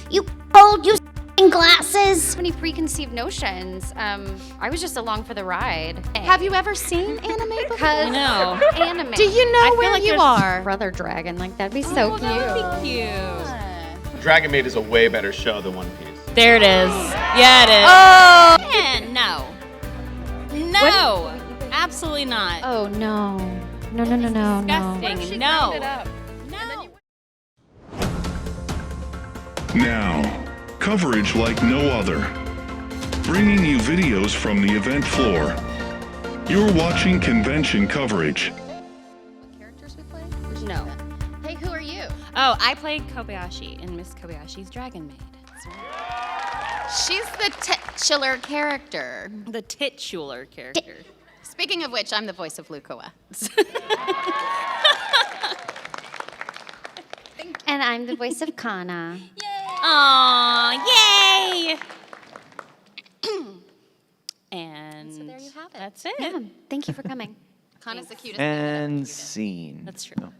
You old, you glasses. So many preconceived notions. I was just along for the ride. Have you ever seen anime before? Because No. anime. Do you know I feel where like you there's are? Brother Dragon, like that'd be so cute. That would be cute. Dragon Maid is a way better show than One Piece. There it is. Yeah, it is. Oh! And no. No. Absolutely not. Oh no. No, no, no, no, no. Disgusting. No. No. Now, coverage like no other. Bringing you videos from the event floor. You're watching convention coverage. What characters we play? No. Hey, who are you? Oh, I played Kobayashi in Miss Kobayashi's Dragon Maid. She's the titular character. The titular character. Speaking of which, I'm the voice of Lukoa. And I'm the voice of Kana. Aw, yay! And So there you have it. That's it. Yeah, thank you for coming. Kana's the cutest. And scene. That's true.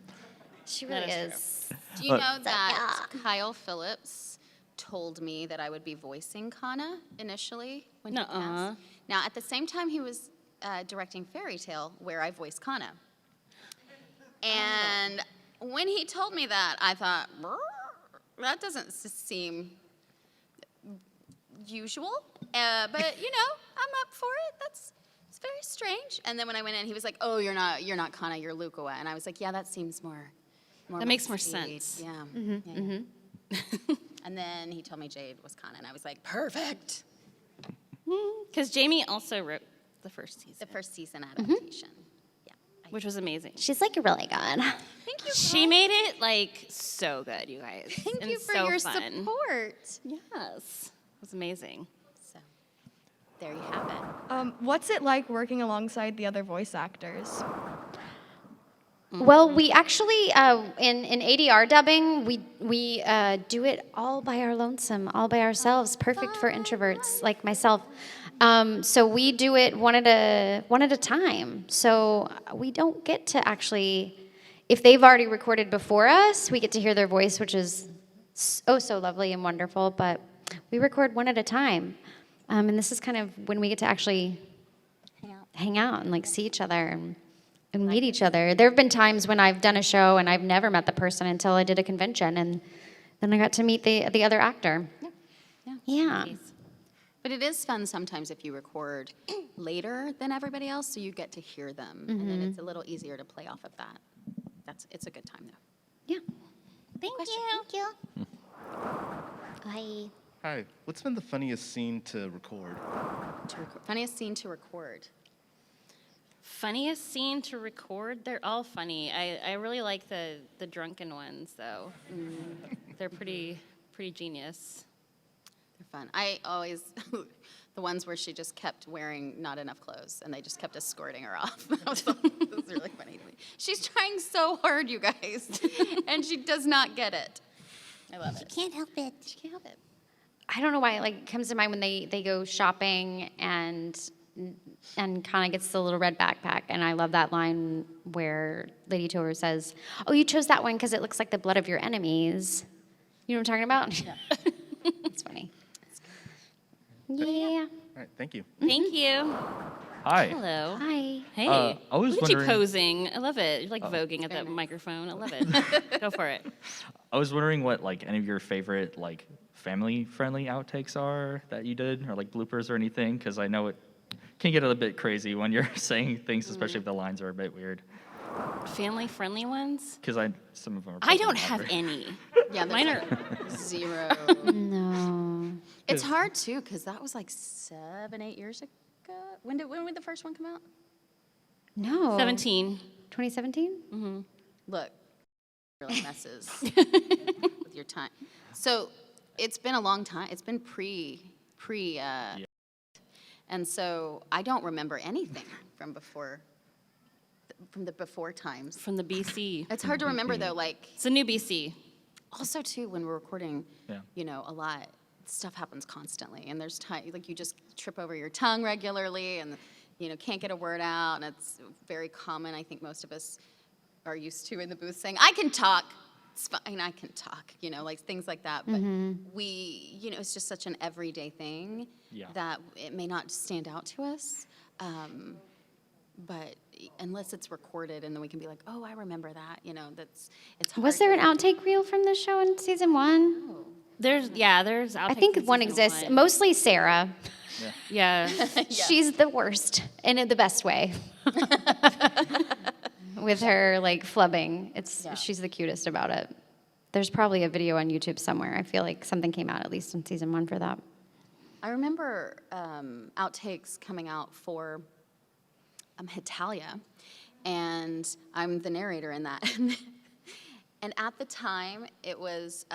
She really That is is. Do you know that Kyle Phillips told me that I would be voicing Kana initially when he Nuh-uh. cast? Now, at the same time, he was directing Fairy Tale, where I voiced Kana. And when he told me that, I thought, that doesn't seem usual. But you know, I'm up for it. It's very strange. And then when I went in, he was like, "Oh, you're not Kana, you're Lukoa." And I was like, "Yeah, that seems more That my makes more speed." sense. Yeah. Yeah. And then he told me Jade was Kana, and I was like, "Perfect." Because Jamie also wrote the first season, The first season adaptation. Yeah. which was amazing. She's like really good. Thank you. She made it like so good, you guys. Thank and you for so your fun. support. Yes, it was amazing. So, there you have it. What's it like working alongside the other voice actors? Well, we actually in ADR dubbing, we do it all by our lonesome, all by ourselves. Perfect for introverts like myself. So we do it one at a time. So we don't get to actually, if they've already recorded before us, we get to hear their voice, which is so lovely and wonderful. But we record one at a time, and this is kind of when we get to actually hang out and like see each other and meet each other. There have been times when I've done a show and I've never met the person until I did a convention, and then I got to meet the other actor. Yeah. But it is fun sometimes if you record later than everybody else, so you get to hear them, and then it's a little easier to play off of that. It's a good time though. Yeah. Thank you. Hi. Hi. What's been the funniest scene to record? Funniest scene to record. Funniest scene to record? They're all funny. I really like the drunken ones though. They're pretty genius. They're fun. I always, the ones where she just kept wearing not enough clothes and they just kept escorting her off. That was really funny to me. She's trying so hard, you guys, and she does not get it. I love it. Can't help it. She can't help it. I don't know why, like, it comes to mind when they go shopping and kind of gets the little red backpack, and I love that line where Lady Toru says, "Oh, you chose that one because it looks like the blood of your enemies." You know what I'm talking about? Yeah. It's funny. Yeah. All right, thank you. Thank you. Hi. Hello. Hi. Hey. I was Look at you wondering- posing. I love it. You're like voguing at the microphone. I love it. Go for it. I was wondering what like any of your favorite like family-friendly outtakes are that you did, or like bloopers or anything, because I know it can get a little bit crazy when you're saying things, especially if the lines are a bit weird. Family-friendly ones? Because some of them are. I probably don't not have very- any. Yeah, Mine are. zero. No. It's hard too, because that was like 7-8 years ago. When did the first one come out? No. 17. 2017? Look, really messes with your time. So it's been a long time. It's been and so I don't remember anything from the before times. From the BC. It's hard to remember though, like It's a new BC. also too when we're recording, Yeah. you know, a lot. Stuff happens constantly, and there's time like you just trip over your tongue regularly, and you know can't get a word out, and it's very common. I think most of us are used to in the booth saying, "I can talk," it's fine, I can talk, like things like that. But we, it's just such an everyday thing that it may not stand out to us. But unless it's recorded and then we can be like, oh, I remember that, it's hard. Was there an outtake reel from the show in season 1? There's outtakes. I think in one season exists. 1. Mostly Sarah. Yeah. She's the worst, and in the best way. With her like flubbing, she's the cutest about it. There's probably a video on YouTube somewhere. I feel like something came out at least in season 1 for that. I remember outtakes coming out for Hitalia, and I'm the narrator in that. And at the time, it was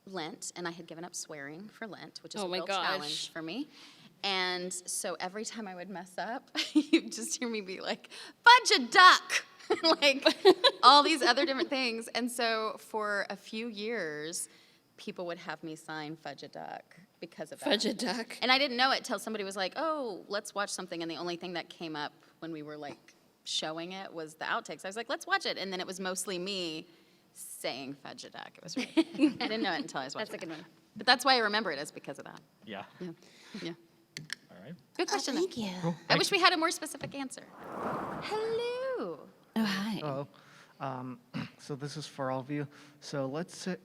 Lent, and I had given up swearing for Lent, which is a real challenge for me. And so every time I would mess up, you'd just hear me be like, fudge a duck, like all these other different things. And so for a few years, people would have me sign fudge a duck because of that. Fudge a duck. And I didn't know it till somebody was like, oh, let's watch something. And the only thing that came up when we were like showing it was the outtakes. I was like, let's watch it. And then it was mostly me saying fudge a duck. It was really I didn't know it until I was watching. That's a good one. But that's why I remember it, is because of that. Yeah. Yeah. All right. Good question. Thank you. I wish we had a more specific answer. Hello. Oh, hi. Hello. So this is for all of you. So let's say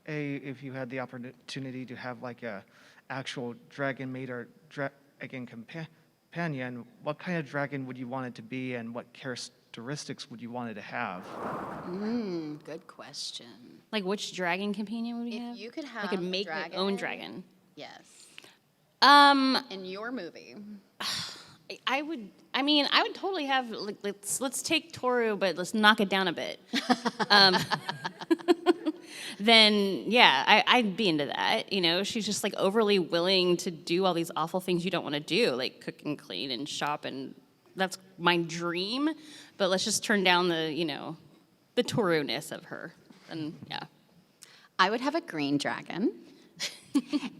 if you had the opportunity to have like a actual dragon maid or dragon companion, what kind of dragon would you want it to be, and what characteristics would you want it to have? Good question. Like, which dragon companion would we have? If you could I have could a make my own dragon. Yes. Um, In your movie. I would totally have, like, let's take Toru, but let's knock it down a bit. Then, yeah, I'd be into that. She's just like overly willing to do all these awful things you don't want to do, like cook and clean and shop, and that's my dream. But let's just turn down the, the Toru-ness of her. And yeah. I would have a green dragon,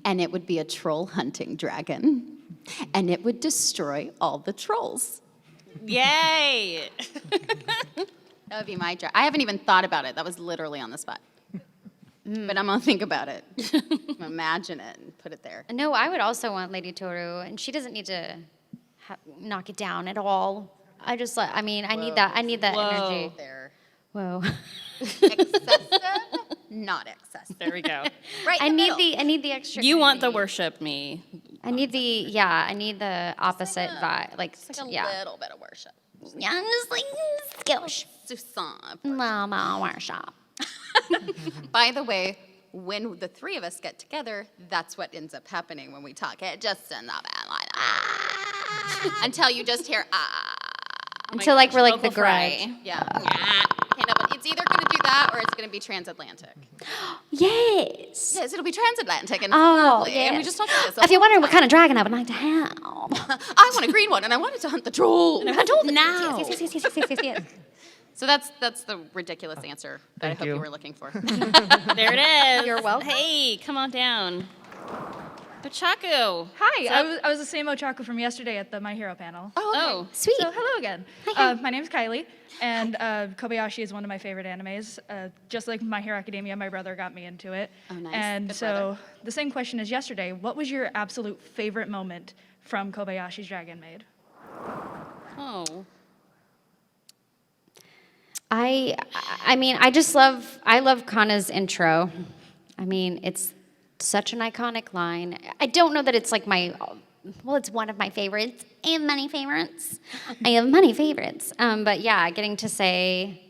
and it would be a troll hunting dragon, and it would destroy all the trolls. Yay! That would be my dragon. I haven't even thought about it. That was literally on the spot. But I'm going to think about it. Imagine it and put it there. No, I would also want Lady Toru, and she doesn't need to knock it down at all. I need that. I need that energy. There. Whoa. Excessive, not excessive. There we go. Right. I need the extra. You want the energy. worship me. I need the opposite vibe. Like, It's like a yeah. little bit of worship. Yeah, I'm just like, skills. Susan. Mama worship. By the way, when the three of us get together, that's what ends up happening when we talk. It just ends up like that. Until you just hear Until like we're like the vocal fry. grudge. Yeah. It's either going to do that or it's going to be transatlantic. Yes. Yes, it'll be transatlantic and Oh, lovely. yes. And we just talked about this. If you're wondering what kind of dragon I would like to have. I want a green one, and I wanted to hunt the troll. I told now. Yes. So that's the ridiculous answer that I Thank hope you. you were looking for. There it is. You're welcome. Hey, come on down. Pachaku. Hi, I was the same Ochaku from yesterday at the My Hero panel. Oh. Sweet. So hello again. My name's Kylie, and Kobayashi is one of my favorite animes. Just like My Hero Academia, my brother got me into it. Oh, nice. And Good so brother. the same question as yesterday. What was your absolute favorite moment from Kobayashi's Dragon Maid? Oh. I love Kana's intro. I mean, it's such an iconic line. I don't know that it's like it's one of my favorites. I have many favorites. But yeah, getting to say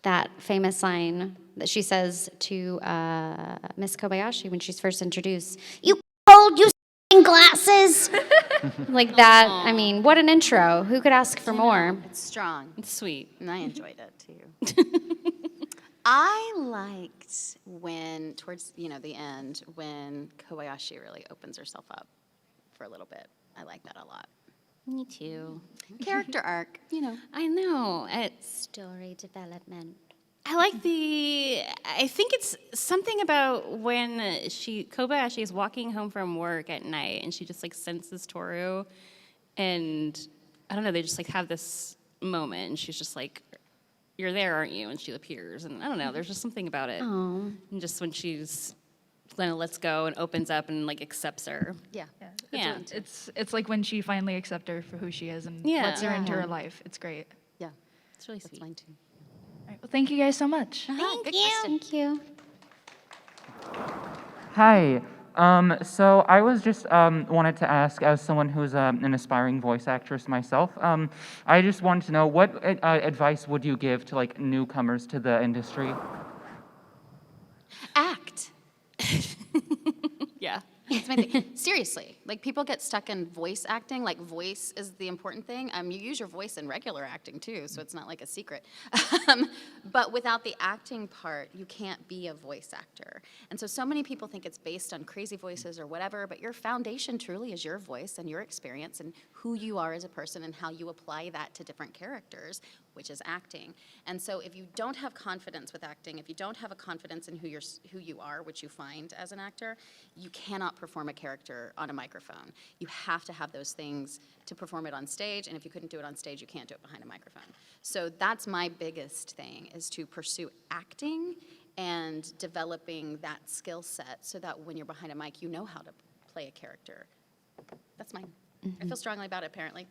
that famous line that she says to Miss Kobayashi when she's first introduced. You cold, you glasses. Like that, I mean, what an intro. Who could ask for more? It's strong, It's sweet. and I enjoyed it too. I liked when, towards the end, when Kobayashi really opens herself up for a little bit. I like that a lot. Me too. Character arc, I know. Story development. I think it's something about when Kobayashi is walking home from work at night and she just like senses Toru, and I don't know, they just like have this moment and she's just like, you're there, aren't you? And she appears, and I don't know. There's just something about it. Oh. And just when she's kind of lets go and opens up and like accepts her. Yeah. Yeah. It's like when she finally accepts her for who she is and Yeah. lets her into Yeah. her life. It's great. Yeah. It's really That's sweet. mine too. All right, well, thank you guys so much. Good question. Thank you. Hi. So I was just wanted to ask, as someone who's an aspiring voice actress myself, I just wanted to know what advice would you give to like newcomers to the industry? Act. Yeah. That's my thing. Seriously, like people get stuck in voice acting. Like voice is the important thing. You use your voice in regular acting too, so it's not like a secret. But without the acting part, you can't be a voice actor. And so many people think it's based on crazy voices or whatever, but your foundation truly is your voice and your experience and who you are as a person and how you apply that to different characters, which is acting. And so if you don't have confidence with acting, if you don't have a confidence in who you are, which you find as an actor, you cannot perform a character on a microphone. You have to have those things to perform it on stage, and if you couldn't do it on stage, you can't do it behind a microphone. So that's my biggest thing, is to pursue acting and developing that skill set so that when you're behind a mic, you know how to play a character. That's mine. I feel strongly about it, apparently.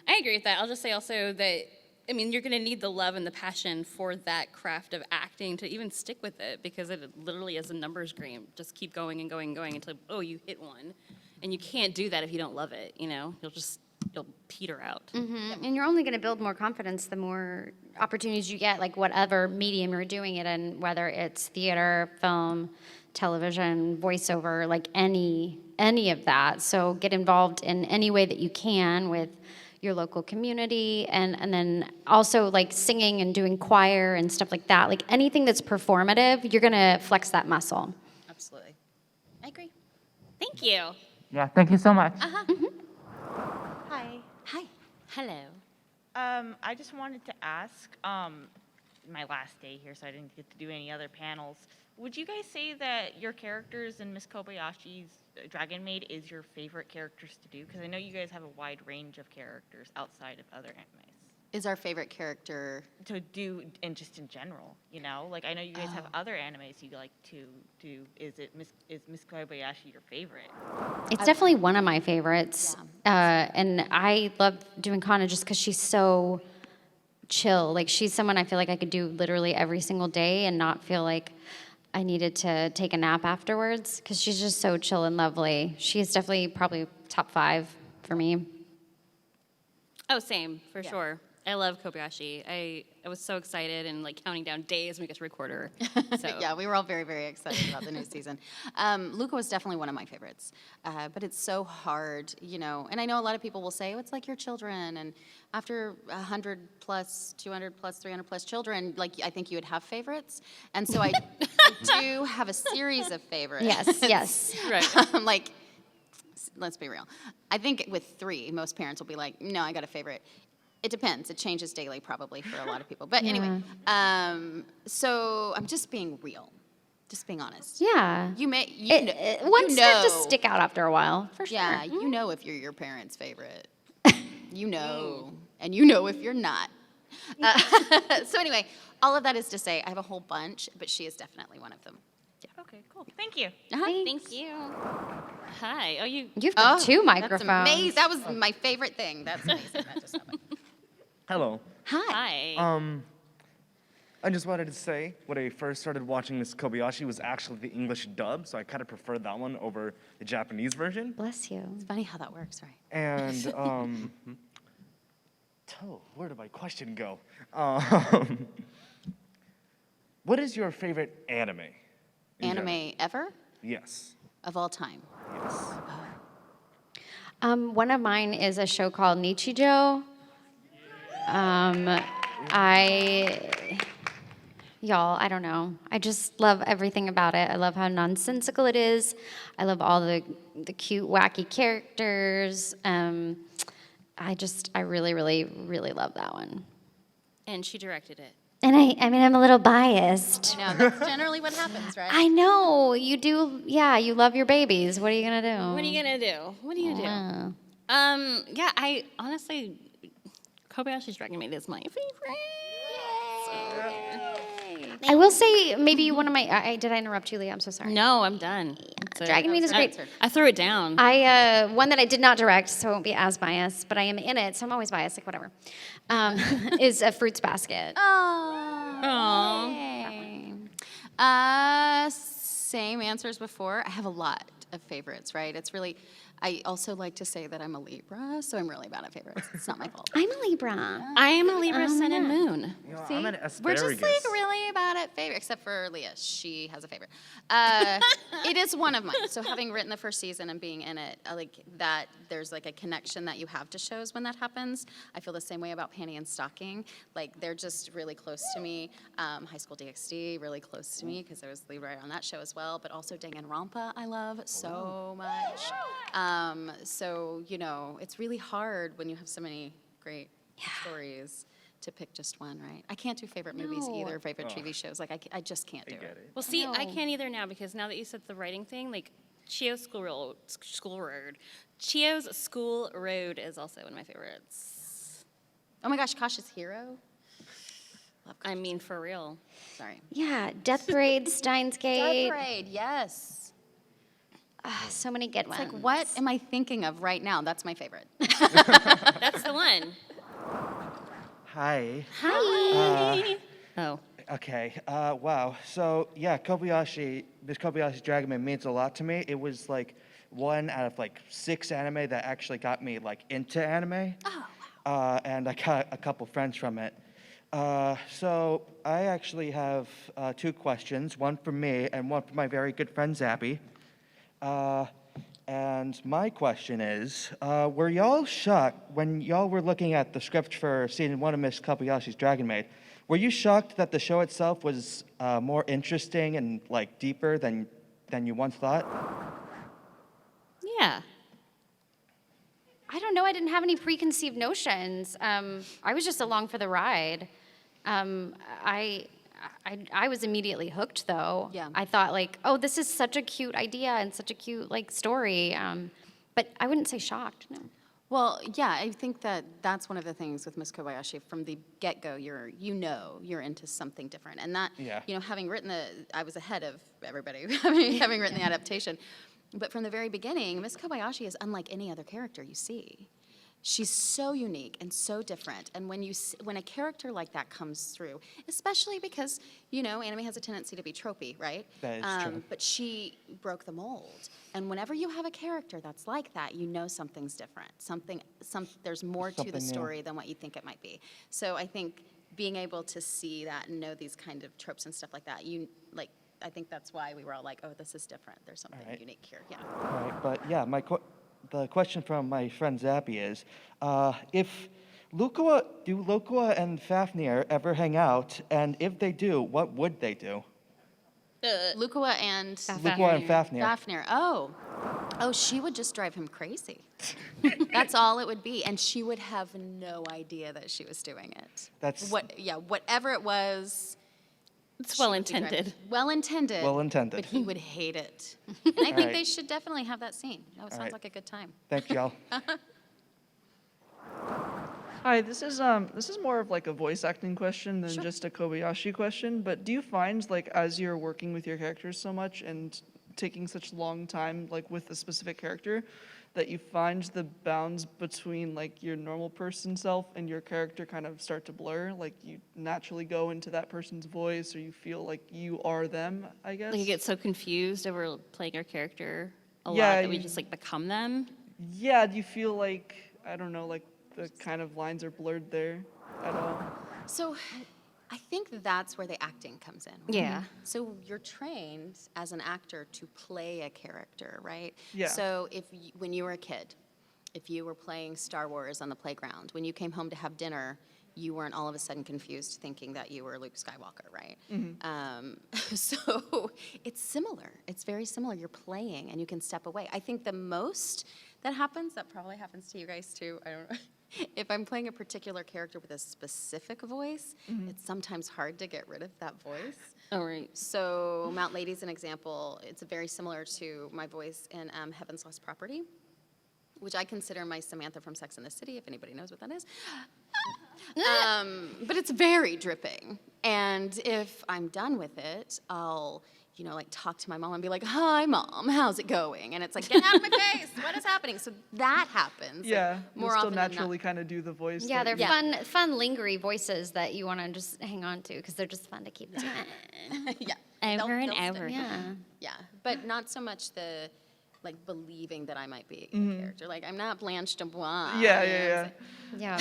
I agree with that. I'll just say also that, I mean, you're going to need the love and the passion for that craft of acting to even stick with it, because it literally is a numbers game. Just keep going and going and going until, oh, you hit one. And you can't do that if you don't love it, you know? You'll peter out. Mm-hmm. And you're only going to build more confidence the more opportunities you get, like whatever medium you're doing it in, whether it's theater, film, television, voiceover, like any of that. So get involved in any way that you can with your local community, and then also like singing and doing choir and stuff like that. Like anything that's performative, you're gonna flex that muscle. Absolutely. I agree. Thank you. Yeah, thank you so much. Hi. Hi. Hello. I just wanted to ask, my last day here, so I didn't get to do any other panels. Would you guys say that your characters in Miss Kobayashi's Dragon Maid is your favorite characters to do? Because I know you guys have a wide range of characters outside of other animes. Is our favorite character To do, and just in general, you know? Like, I know you guys have other animes you like to do. Is Miss Kobayashi your favorite? It's definitely one of my favorites. And I love doing Kana just because she's so chill. Like, she's someone I feel like I could do literally every single day and not feel like I needed to take a nap afterwards, because she's just so chill and lovely. She's definitely probably top 5 for me. Oh, same, for sure. I love Kobayashi. I was so excited and like counting down days when we get to record her. So. Yeah, we were all very, very excited about the new season. Luca was definitely one of my favorites, but it's so hard, you know. And I know a lot of people will say, oh, it's like your children, and after 100 plus, 200 plus, 300 plus children, like I think you would have favorites. And so I do have a series of favorites. Yes. Right. Like, let's be real. I think with 3, most parents will be like, no, I got a favorite. It depends. It changes daily probably for a lot of people. But anyway, so I'm just being real, just being honest. Yeah. One start to stick out after a while, for sure. Yeah, you know if you're your parents' favorite. You know, and you know if you're not. So anyway, all of that is to say I have a whole bunch, but she is definitely one of them. Yeah. Okay, cool. Thank you. Thank you. Hi. Oh, You've got 2 microphones. That's amazing. That was my favorite thing. That's amazing. That just happened. Hello. Hi. I just wanted to say, when I first started watching Miss Kobayashi was actually the English dub, so I kind of preferred that one over the Japanese version. Bless you. It's funny how that works, right? And, where did my question go? What is your favorite anime? in general? Anime ever? Yes. Of all time? Yes. One of mine is a show called Nichijou. Y'all, I don't know. I just love everything about it. I love how nonsensical it is. I love all the cute, wacky characters. I really, really, really love that one. And she directed it. And I mean, I'm a little biased. I know, that's generally what happens, right? I know, you do, yeah, you love your babies. What are you gonna do? What are you gonna do? What do you do? Wow. Yeah, I honestly, Kobayashi's Dragon Maid is my favorite. I will say maybe one of my. Did I interrupt you, Leah? I'm so sorry. No, I'm done. That's it. Dragon Maid is great. I threw it down. One that I did not direct, so I won't be as biased, but I am in it, so I'm always biased, like whatever. Is a Fruits Basket. Same answer as before. I have a lot of favorites, right? It's really, I also like to say that I'm a Libra, so I'm really bad at favorites. It's not my fault. I'm a Libra. I am a Libra sun and moon. You know, See? I'm an We're asparagus. just like really bad at favorites, except for Leah. She has a favorite. It is one of mine. So having written the first season and being in it, I like that there's like a connection that you have to shows when that happens. I feel the same way about Panty and Stocking. Like they're just really close to me. High School DxD, really close to me because I was the lead writer on that show as well. But also Danganronpa, I love so much. So, you know, it's really hard when you have so many great stories to pick just one, right? I can't do favorite movies either, favorite TV shows. Like, I just can't do it. Well, see, I can't either now because now that you said the writing thing, like Chio's School Road is also one of my favorites. Oh my gosh, Kasha's Hero? I mean, for real. Sorry. Yeah, Death Parade, Steins Gate. Death Parade, yes. So many good ones. It's like, what am I thinking of right now? That's my favorite. That's the one. Hi. Hi. Oh. Okay. Wow. So yeah, Miss Kobayashi's Dragon Maid means a lot to me. It was like one out of like 6 anime that actually got me like into anime. Oh. And I got a couple friends from it. So I actually have 2 questions, one for me and one for my very good friend Zappy. And my question is, were y'all shocked when y'all were looking at the script for season 1 of Miss Kobayashi's Dragon Maid? Were you shocked that the show itself was more interesting and like deeper than you once thought? Yeah. I don't know. I didn't have any preconceived notions. I was just along for the ride. I was immediately hooked, though. Yeah. I thought, like, oh, this is such a cute idea and such a cute, like, story. But I wouldn't say shocked, no. Well, yeah, I think that that's one of the things with Miss Kobayashi. From the get-go, you're into something different. And that, you know, having written I was ahead of everybody, having written the adaptation. But from the very beginning, Miss Kobayashi is unlike any other character you see. She's so unique and so different. And when a character like that comes through, especially because, you know, anime has a tendency to be tropey, right? That is true. But she broke the mold. And whenever you have a character that's like that, you know something's different. There's more to the story than what you think it might be. So I think being able to see that and know these kind of tropes and stuff like that, I think that's why we were all like, oh, this is different. There's something unique here. Yeah. All right, but yeah, the question from my friend Zappy is, if do Lukua and Fafnir ever hang out? And if they do, what would they do? Lukua and Fafnir. Fafnir. Oh, she would just drive him crazy. That's all it would be, and she would have no idea that she was doing it. Whatever it was. It's well-intended. Well-intended. Well-intended. But he would hate it. And I think they should definitely have that scene. That sounds like a good time. Thank y'all. Hi, this is more of like a voice acting question than just a Kobayashi question. But do you find, like, as you're working with your characters so much and taking such long time, like with a specific character, that you find the bounds between like your normal person self and your character kind of start to blur? Like you naturally go into that person's voice, or you feel like you are them, I guess? Like you get so confused over playing your character a lot that we just like become them? Yeah, do you feel like, I don't know, like the kind of lines are blurred there at all? So I think that's where the acting comes in. Right? Yeah. So you're trained as an actor to play a character, right? Yeah. So when you were a kid, if you were playing Star Wars on the playground, when you came home to have dinner, you weren't all of a sudden confused thinking that you were Luke Skywalker, right? Mm-hmm. So it's similar. It's very similar. You're playing and you can step away. I think the most that happens, that probably happens to you guys too, I don't know. If I'm playing a particular character with a specific voice, it's sometimes hard to get rid of that voice. Oh, right. So Mount Lady's an example. It's very similar to my voice in Heaven's Lost Property, which I consider my Samantha from Sex and the City, if anybody knows what that is. But it's very dripping. And if I'm done with it, I'll, like talk to my mom and be like, "Hi, Mom, how's it going?" And it's like, "Get out of my face! What is happening?" So that happens. Yeah, more you'll still often than naturally kind of do the voice. Yeah, that they're you- fun, lingery voices that you want to just hang on to because they're just fun to keep doing. Yeah. Over and They'll over. stick. Yeah. Yeah, but not so much the believing that I might be a character. Like, I'm not Blanche DuBois. Yeah. Yeah.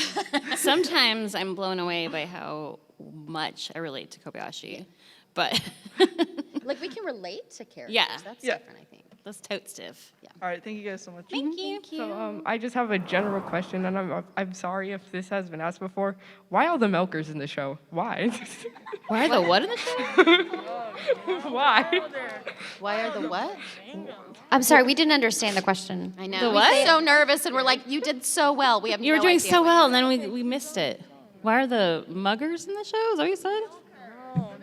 Sometimes I'm blown away by how much I relate to Kobayashi. But Like, we can relate to characters. Yeah. That's Yeah. different, I think. that's totes stiff. All right, thank you guys so much. Thank you. So I just have a general question, and I'm sorry if this has been asked before. Why all the milkers in the show? Why? Why are the what in the show? Why? Why are the what? I'm sorry, we didn't understand the question. I know. The We what? get so nervous, and we're like, "You did so well. We have You were no doing idea so what well, you and then we missed it. Why are the muggers in the show? Is that what you said?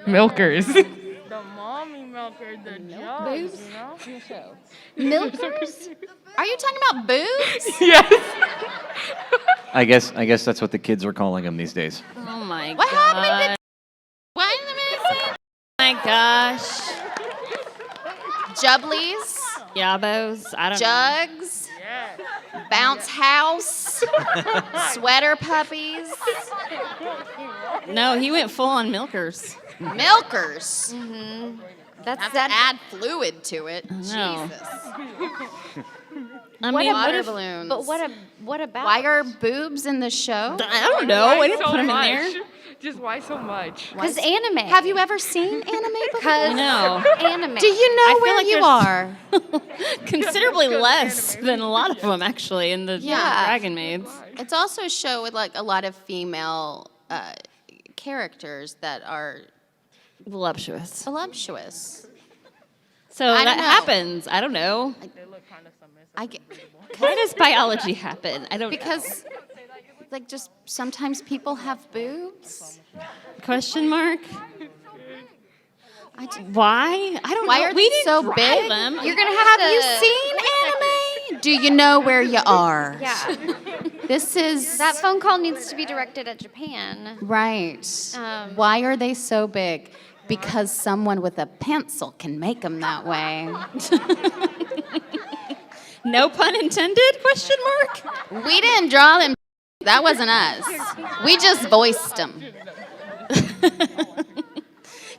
Milkers. The mommy milker, the jugs, Milkers? Are you talking about boobs? Yes. I guess that's what the kids are calling them these days. Oh my What god. happened to... Why in a minute? Oh my gosh. Jubblies? Yabos. I don't know. Jugs? Bounce house? Sweater puppies? No, he went full on milkers. Milkers? That's Have that. to add fluid to it. No. Jesus. I What mean, a- Water if- balloons. But what about? Why are boobs in the show? I don't know. I didn't so put him in much? there. Just why so much? Because anime. Have you ever seen anime before? I know. Anime. Do you know I feel where like you are. are? Considerably less than a lot of them, actually, in the Yeah. Dragon Maids. It's also a show with like a lot of female characters that are Voluptuous. voluptuous. So I don't that know. happens. I don't know. I get, Why does biology happen? I don't because like just sometimes people have boobs. Question mark? I just, Why? I don't why know. are We they didn't so drive big? them. You're gonna Have have you to. seen anime? Do you know where you are? Yeah. This is That phone call needs to be directed at Japan. right. Why are they so big? Because someone with a pencil can make them that way. No pun intended? Question mark? We didn't draw them. That wasn't us. We just voiced them.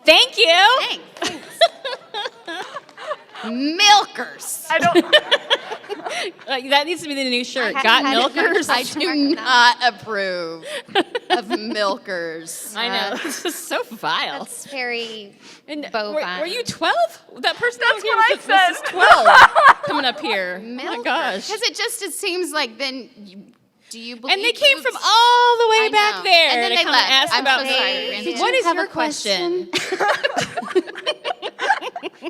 Thank you. Thanks. Milkers. I don't. That needs to be the new shirt. I Got had a milkers? I do not approve of milkers. I know. This is so vile. That's very And bovine. were you 12? That person That's that what was I this is 12 coming up here. Oh my gosh. Because it seems like then, do you believe And they came from boobs? all the way I back know. there. And then to they come left. ask I'm about so sorry, Randy. What Did is you have your a question?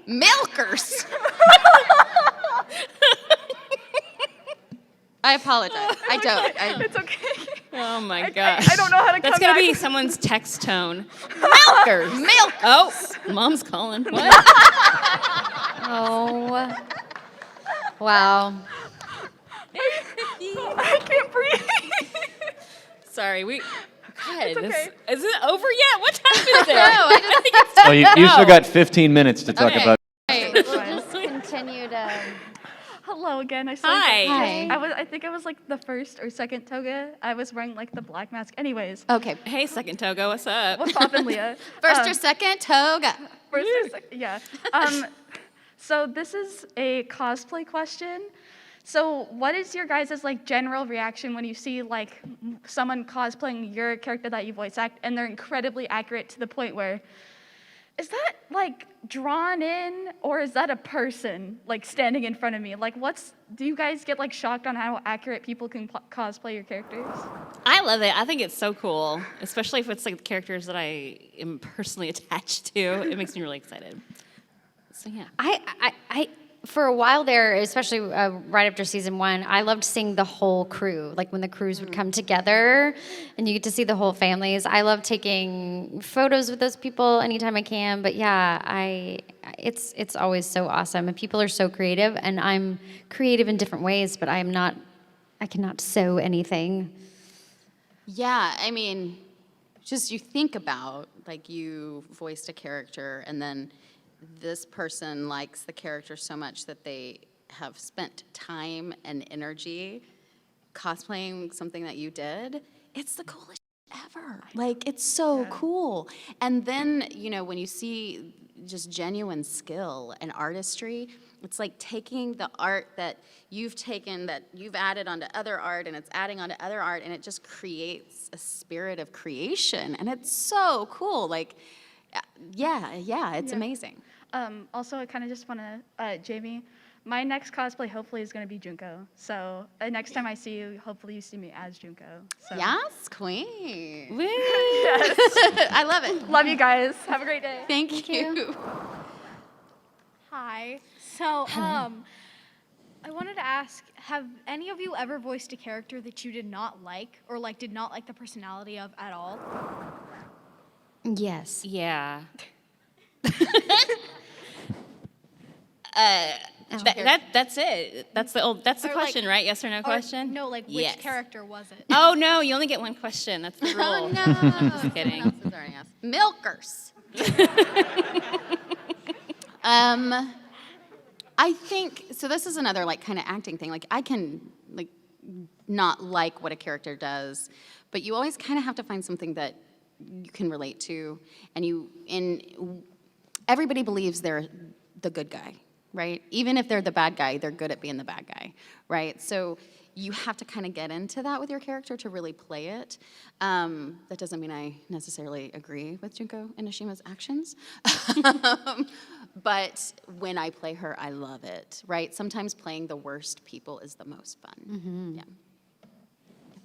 Milkers. I apologize. I don't. It's okay. Oh my I- gosh. I don't know how to That's come gonna be back. someone's text tone. Milkers. Milk. Oh, mom's calling. What? Oh. Wow. I can't breathe. Sorry, we. God, It's okay. is it over yet? What time is it? No, I just think it's Oh, you still got 15 minutes to talk Okay. about. We'll just continue to. Hello again. Hi. I think I was like the first or second toga. I was wearing like the black mask. Anyways, okay. Hey, second Togo, what's up? what's poppin', Leah? First or second toga. First or second, yeah. So this is a cosplay question. So what is your guys' like general reaction when you see like someone cosplaying your character that you voice act and they're incredibly accurate to the point where is that like drawn in or is that a person like standing in front of me? Like do you guys get like shocked on how accurate people can cosplay your characters? I love it. I think it's so cool, especially if it's like the characters that I am personally attached to. It makes me really excited. So yeah. I for a while there, especially right after season 1, I loved seeing the whole crew, like when the crews would come together and you get to see the whole families. I love taking photos with those people anytime I can, but yeah, it's always so awesome. And people are so creative, and I'm creative in different ways, but I cannot sew anything. Yeah, I mean, just you think about like you voiced a character and then this person likes the character so much that they have spent time and energy cosplaying something that you did, it's the coolest ever. Like, it's so cool. And then, you know, when you see just genuine skill and artistry, it's like taking the art that you've taken, that you've added onto other art, and it's adding onto other art, and it just creates a spirit of creation. And it's so cool. Like, it's amazing. Also, I kind of just want to, Jamie, my next cosplay hopefully is going to be Junko. So next time I see you, hopefully you see me as Junko. So. Yes, queen. Yes. I love it. Love you guys. Have a great day. Thank you. Hi. So, I wanted to ask, have any of you ever voiced a character that you did not like, or like did not like the personality of at all? Yes. Yeah. That's it. That's the Or, question, like- right? Yes or no or- question? No, like which Yes. character was it? Oh no, you only get one question. That's the rule. Oh, no. I'm just kidding. Someone else has already asked. Milkers. I think, so this is another like kind of acting thing. Like I can like not like what a character does, but you always kind of have to find something that you can relate to, and everybody believes they're the good guy, right? Even if they're the bad guy, they're good at being the bad guy, right? So you have to kind of get into that with your character to really play it. That doesn't mean I necessarily agree with Junko Inishima's actions. But when I play her, I love it, right? Sometimes playing the worst people is the most fun. Yeah.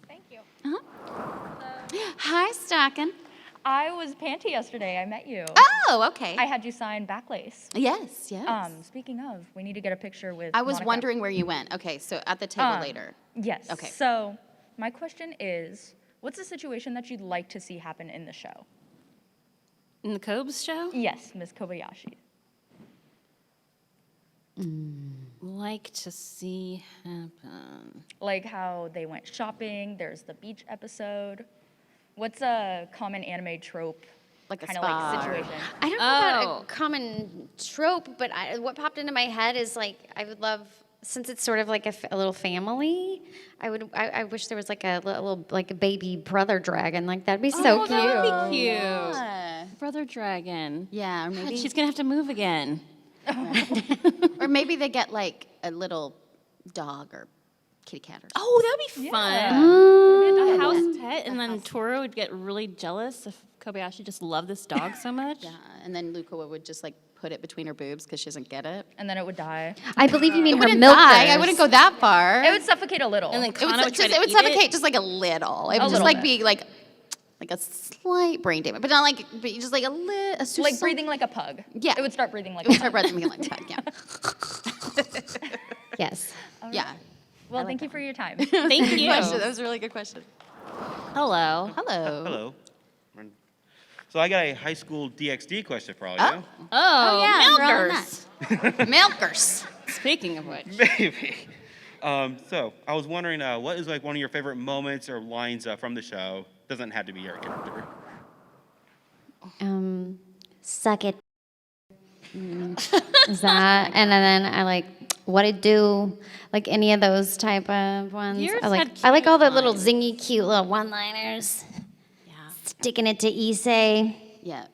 Thank you. Hi, Saxton. I was Panty yesterday. I met you. Oh, okay. I had you sign Backlace. Yes, yes. Speaking of, we need to get a picture with I was Monica. wondering where you went. Okay, so at the table later. Yes. Okay. So my question is, what's the situation that you'd like to see happen in the show? In the Cobes show? Yes, Miss Kobayashi. Like to see happen. Like how they went shopping, there's the beach episode. What's a common anime trope, like a kind of spa like or- situation? I don't know about a common trope, but what popped into my head is like I would love, since it's sort of like a little family. I wish there was like a little like a baby brother dragon. Like that'd be so cute. That would be cute. Yeah. Brother dragon. Yeah, or God, maybe she's gonna have to move again. or maybe they get like a little dog or kitty cat or something. Oh, that would be fun. Mm. A house pet, and then Toro would get really jealous if Kobayashi just loved this dog so much. Yeah, and then Luca would just like put it between her boobs because she doesn't get it. And then it would die. I believe you mean It her wouldn't milkers. die. I wouldn't go that far. It would suffocate a little. And then It would, Kana would try just, to it would eat suffocate just like a little. It would just little like bit. be like a slight brain damage, but not like, but just like a little. Like breathing like a pug. Yeah. It would start breathing like It would a start pug. breathing like a pug. Yeah. Yes. Yeah. Well, thank you for your time. Thank you. Question. That was a really good question. Hello. Hello. Hello. So I got a High School DxD question for all Oh. you. Oh, yeah, we're on milkers. Milkers. Speaking of which. Maybe. So I was wondering, what is like one of your favorite moments or lines from the show? Doesn't have to be your character. Suck it. Is that? And then I like what it do, like any of those type of ones. Yours I had like all the cute little lines. zingy, cute little one-liners. Yeah. Sticking it to Issei. Yeah.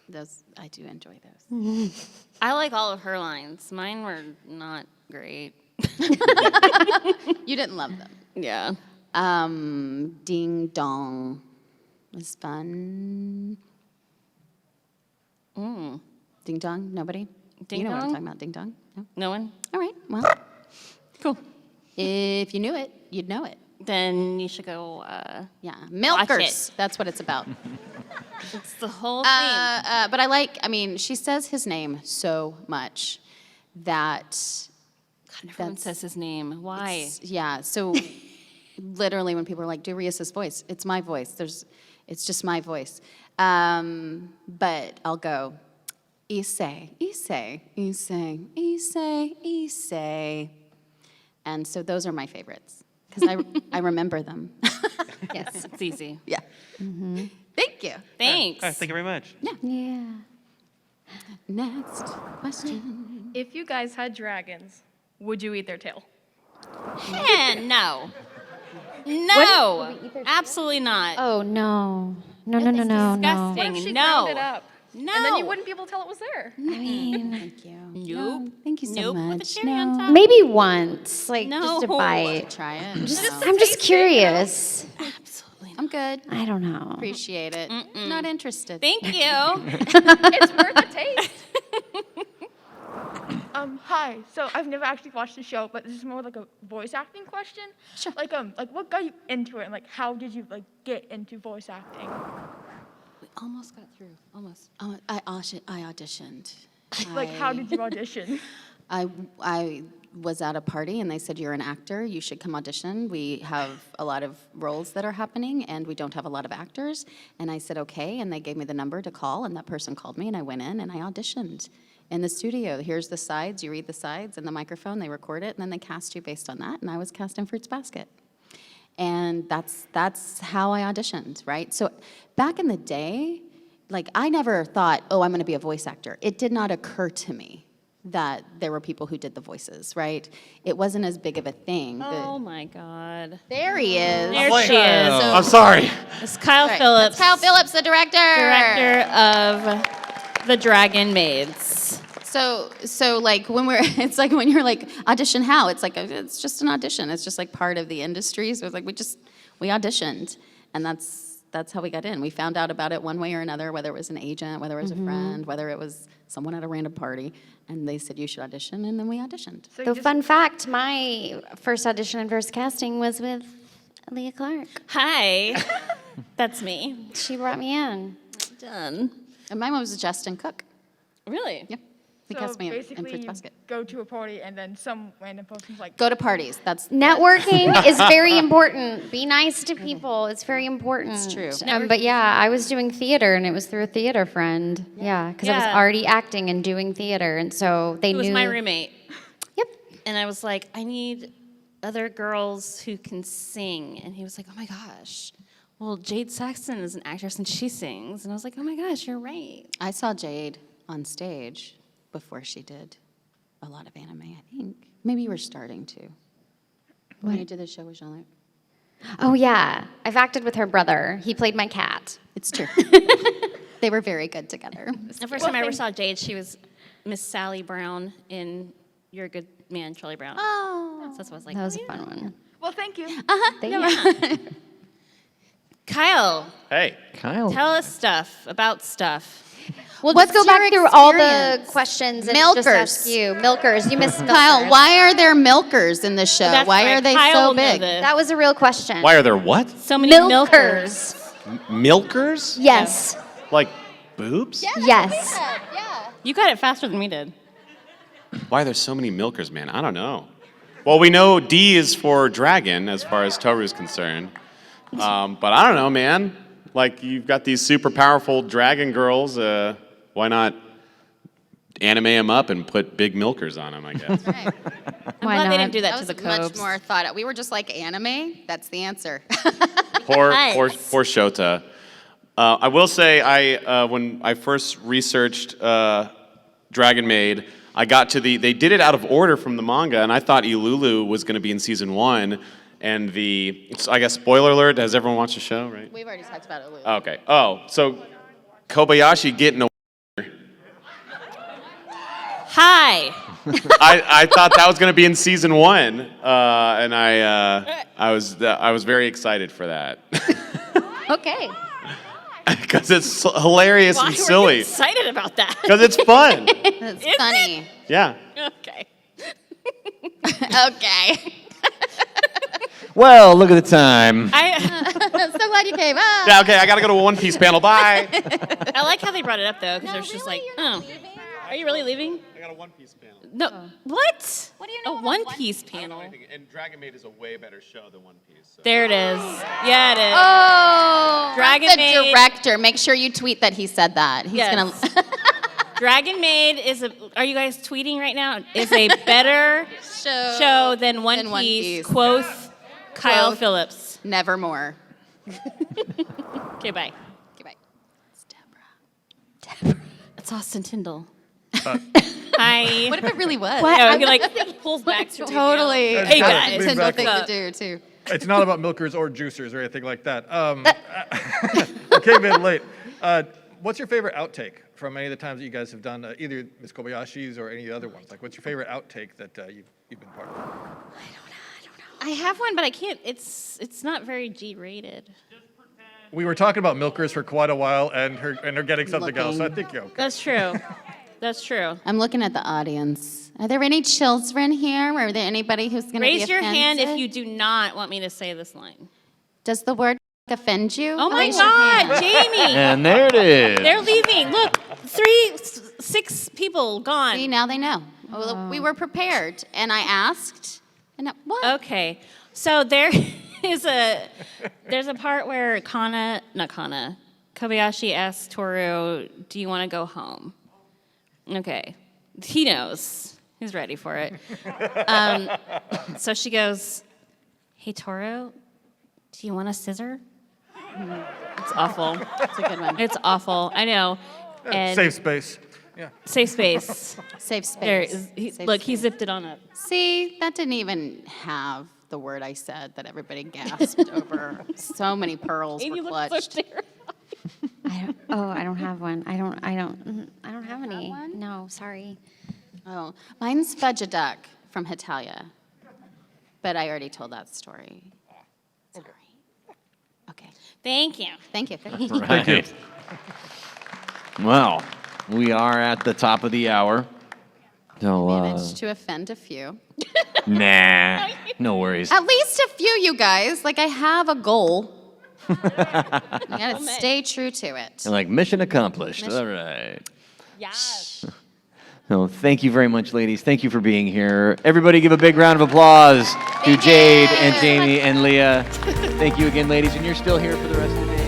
Those I do enjoy those. I like all of her lines. Mine were not great. You didn't love them. Yeah. Ding dong was fun. Ding dong. Nobody. Ding you know what I'm dong? talking about? Ding dong. No. No one? All right. Well, Cool. if you knew it, you'd know it. Then you should go. Yeah. Watch Milkers. it. That's what it's about. It's the whole thing. But I mean, she says his name so much that. Everyone says his name. Why? Yeah. So literally, when people are like, "Do Rias's voice," it's my voice. It's just my voice. But I'll go. Issei, Issei, Issei, Issei, Issei. And so those are my favorites because I remember them. Yes. It's easy. Yeah. Thank you. Thanks. All right, thank you very much. Yeah. Next question. If you guys had dragons, would you eat their tail? No. No. Absolutely not. Oh no. No, no, no, no, no. Disgusting. What if she No. ground it up? No. And then you wouldn't be able to tell it was there. I mean, Thank you. Nope. Thank you so Nope. With a much. cherry on top. maybe once, like just a No. bite. Try it. I'm just curious. Absolutely not. I'm good. I don't know. Appreciate it. Not interested. Thank you. It's worth a taste. Hi. So I've never actually watched the show, but this is more like a voice acting question. Sure. Like what got you into it, and like how did you like get into voice acting? We almost got through. Almost. I auditioned. Like how did you audition? I was at a party and they said, you're an actor, you should come audition. We have a lot of roles that are happening and we don't have a lot of actors. And I said, okay, and they gave me the number to call and that person called me and I went in and I auditioned in the studio. Here's the sides, you read the sides and the microphone, they record it and then they cast you based on that and I was cast in Fruits Basket. And that's how I auditioned, right? So back in the day, like I never thought, oh, I'm gonna be a voice actor. It did not occur to me that there were people who did the voices, right? It wasn't as big of a thing. Oh my God. There he is. There she is. I'm sorry. It's Kyle Right. Phillips. That's Kyle Phillips, the director. Director of The Dragon Maids. So like when it's like when you're like, audition how? It's like, it's just an audition. It's just like part of the industry. So it's like, we auditioned. And that's how we got in. We found out about it one way or another, whether it was an agent, whether it was a friend, whether it was someone at a random party. And they said, you should audition, and then we auditioned. So fun fact, my first audition and first casting was with Leah Clark. Hi. That's me. She brought me in. Done. And mine was Justin Cook. Really? Yep. He So cast me in basically, Fruits you Basket. go to a party and then some random person's like, Go to parties. That's Networking is very important. Be nice to people. It's very important. It's true. But yeah, I was doing theater, and it was through a theater friend. Yeah, because I was Yeah. already acting and doing theater, and so they It was knew. my roommate. Yep. And I was like, I need other girls who can sing. And he was like, oh my gosh. Well, Jade Saxton is an actress and she sings. And I was like, oh my gosh, you're right. I saw Jade on stage before she did a lot of anime, I think. Maybe you were starting to. When you did the show with Jean-Luc. Oh yeah, I've acted with her brother. He played my cat. It's true. They were very good together. The first time I ever saw Jade, she was Miss Sally Brown in You're a Good Man, Charlie Brown. Oh. So that's what I was like, That was oh, a fun one. well, thank you. Thank you. Kyle, Hey, Kyle. tell us stuff about stuff. Well, What's let's go back your through all the experience? questions and Milkers. just ask you. Milkers. You missed milkers. Kyle, why are there milkers in the show? That's Why right. are they Kyle so will know big? this. That was a real question. Why are there what? So many Milkers. Milkers? Yes. Like boobs? Yes. You got it faster than we did. Why are there so many milkers, man? I don't know. Well, we know D is for dragon as far as Toru's concerned. But I don't know, man. Like, you've got these super powerful dragon girls. Why not anime them up and put big milkers on them, I guess? Right. I'm Why glad they not? didn't do that That to was the much Cobes. more thought out. We were just like, anime? That's the answer. Poor Yes. Shota. I will say, when I first researched Dragon Maid, I got to they did it out of order from the manga, and I thought Ilulu was going to be in season 1, and I guess spoiler alert, has everyone watched the show, right? We've already talked about it. Lou. Okay. Oh, so Kobayashi getting a Hi. I thought that was going to be in season 1, and I was very excited for that Okay. because it's hilarious Why and were you silly. excited about that? Because it's fun. That's Is funny. Yeah. Okay. Okay. Well, look at the time. I'm so glad you came. Ah. Yeah. Okay. I got to go to a One Piece panel. Bye. I like how they brought it up though, because there's just like, oh, are you really leaving? I got a One Piece panel. No. What? What do you A know? One Piece panel. And Dragon Maid is a way better show than One Piece. So. There it is. Yeah, it is. Oh, Dragon the Maid. director. Make sure you tweet that he said that. He's Yes. gonna. Dragon Maid is are you guys tweeting right now? Is a better show than One Piece. Quoth Kyle Quoth. Phillips. Nevermore. Okay, bye. Okay, bye. It's Austin Tyndall. What if it really was? No, he like pulls back to Totally. That's Hey, kind of guys. lean Tyndall back thing up. to do, too. It's not about milkers or juicers or anything like that. I came in late. What's your favorite outtake from any of the times that you guys have done, either Ms. Kobayashi's or any of the other ones? Like, what's your favorite outtake that you've been part of? I have one, but I can't. It's not very G-rated. We were talking about milkers for quite a while, and her getting something else. So I Looking. think you're okay. That's true. That's true. I'm looking at the audience. Are there any children here? Or are there anybody who's going to be Raise your hand if offended? you do not want me to say this line. Does the word offend you? Oh my Raise your God, hand. Jamie! And there it is. They're leaving. Look, 6 people gone. See, now they know. Well, we were prepared, and I asked, and what? Okay, so there's a part where Kobayashi asks Toru, "Do you want to go home?" Okay, he knows. He's ready for it. So she goes, "Hey Toru, do you want a scissor?" It's awful. It's a good one. It's awful. I know. And Safe space. Yeah. Safe space. Safe space. There, Safe look, he space. zipped it on up. See, that didn't even have the word I said that everybody gasped over. So many pearls were clutched. I don't have one. I don't have any. No, sorry. Oh, mine's Fudge a Duck from Hitalia. But I already told that story. Sorry. Okay. Thank you. Thank you. Right. Well, we are at the top of the hour. So, Managed to offend a few. nah, no worries. At least a few, you guys. Like, I have a goal. You gotta stay true to it. Like, mission accomplished. Mission- All right. Yes. So, thank you very much, ladies. Thank you for being here. Everybody give a big round of applause to Jade and Jamie and Leah. Thank you again, ladies. And you're still here for the rest of the day.